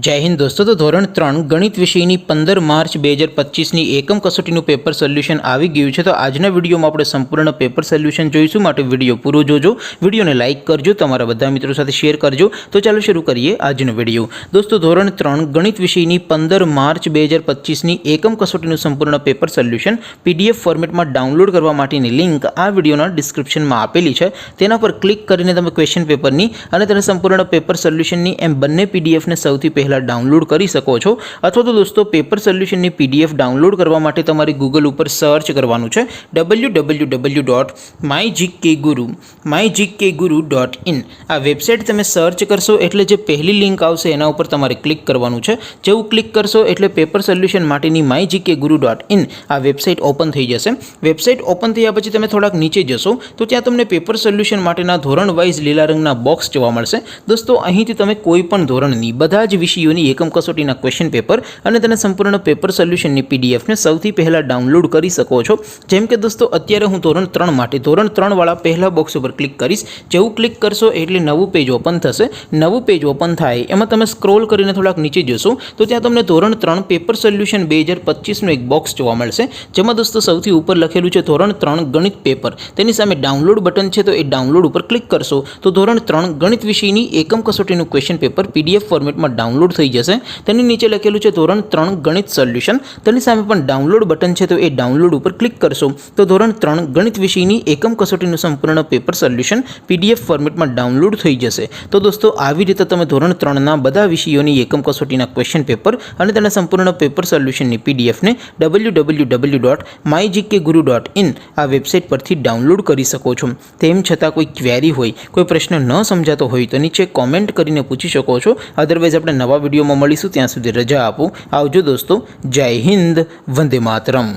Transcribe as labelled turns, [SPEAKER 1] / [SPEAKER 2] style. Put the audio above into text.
[SPEAKER 1] जय हिंद दोस्तों। तो ધોરણ 3 ગણિત વિષયની 15 માર્ચ 2025ની એકમ કસોટીનું પેપર સોલ્યુશન આવી ગયું છે। તો આજના વિડીયોમાં આપણે સંપૂર્ણ પેપર સોલ્યુશન જોઈશું, માટે વિડીયો પૂરો જોજો, વિડીયોને લાઇક કરજો, તમારા બધા મિત્રો સાથે શેર કરજો। તો ચાલો શરૂ કરીએ આજનો વિડીયો। દોસ્તો ધોરણ 3 ગણિત વિષયની 15 માર્ચ 2025ની એકમ કસોટીનું સંપૂર્ણ પેપર સોલ્યુશન PDF ફોર્મેટમાં ડાઉનલોડ કરવા માટેની લિંક આ વિડીયોના ડિસ્ક્રિપ્શનમાં આપેલી છે। તેના પર ક્લિક કરીને તમે ક્વેશ્ચન પેપરની અને તેના સંપૂર્ણ પેપર સોલ્યુશનની એમ બંને PDFને સૌથી પહેલા ડાઉનલોડ કરી શકો છો। અથવા તો દોસ્તો પેપર સોલ્યુશનની PDF ડાઉનલોડ કરવા માટે તમારે ગૂગલ ઉપર સર્ચ કરવાનું છે www.mygkguru.in। આ વેબસાઇટ તમે સર્ચ કરશો એટલે જે પહેલી લિંક આવશે એના ઉપર તમારે ક્લિક કરવાનું છે। જેવું ક્લિક કરશો એટલે પેપર સોલ્યુશન માટેની mygkguru.in આ વેબસાઇટ ઓપન થઈ જશે। વેબસાઇટ ઓપન થયા પછી તમે થોડાક નીચે જશો તો ત્યાં તમને પેપર સોલ્યુશન માટેના ધોરણ વાઇઝ લીલા રંગના બોક્સ જોવા મળશે। દોસ્તો અહીંથી તમે કોઈ પણ ધોરણની બધા જ વિષયોની એકમ કસોટીના ક્વેશ્ચન પેપર અને તેના સંપૂર્ણ પેપર સોલ્યુશનની PDFને સૌથી પહેલા ડાઉનલોડ કરી શકો છો। જેમ કે દોસ્તો અત્યારે હું ધોરણ 3 માટે ધોરણ 3 વાળા પહેલા બોક્સ ઉપર ક્લિક કરીશ। જેવું ક્લિક કરશો એટલે નવું પેજ ઓપન થશે। નવું પેજ ઓપન થાય એમાં તમે સ્ક્રોલ કરીને થોડાક નીચે જશો તો ત્યાં તમને ધોરણ 3 પેપર સોલ્યુશન 2025નું એક બોક્સ જોવા મળશે, જેમાં દોસ્તો સૌથી ઉપર લખેલું છે ધોરણ 3 ગણિત પેપર। તેની સામે ડાઉનલોડ બટન છે, તો એ ડાઉનલોડ ઉપર ક્લિક કરશો તો ધોરણ 3 ગણિત વિષયની એકમ કસોટીનું ક્વેશ્ચન પેપર PDF ફોર્મેટમાં ડાઉનલોડ થઈ જશે। તેની નીચે લખેલું છે ધોરણ 3 ગણિત સોલ્યુશન, તેની સામે પણ ડાઉનલોડ બટન છે, તો એ ડાઉનલોડ ઉપર ક્લિક કરશો તો ધોરણ 3 ગણિત વિષયની એકમ કસોટીનું સંપૂર્ણ પેપર સોલ્યુશન PDF ફોર્મેટમાં ડાઉનલોડ થઈ જશે। તો દોસ્તો આવી રીતે તમે ધોરણ 3ના બધા વિષયોની એકમ કસોટીના ક્વેશ્ચન પેપર અને તેના સંપૂર્ણ પેપર સોલ્યુશનની PDFને www.mygkguru.in આ વેબસાઇટ પરથી ડાઉનલોડ કરી શકો છો। તેમ છતાં કોઈ ક્વેરી હોય, કોઈ પ્રશ્ન ન સમજાતો હોય તો નીચે કોમેન્ટ કરીને પૂછી શકો છો। અધરવાઇઝ આપણે નવા વિડીયોમાં મળીશું, ત્યાં સુધી રજા આપો। આવજો દોસ્તો, જય હિન્દ, વંદે માતરમ।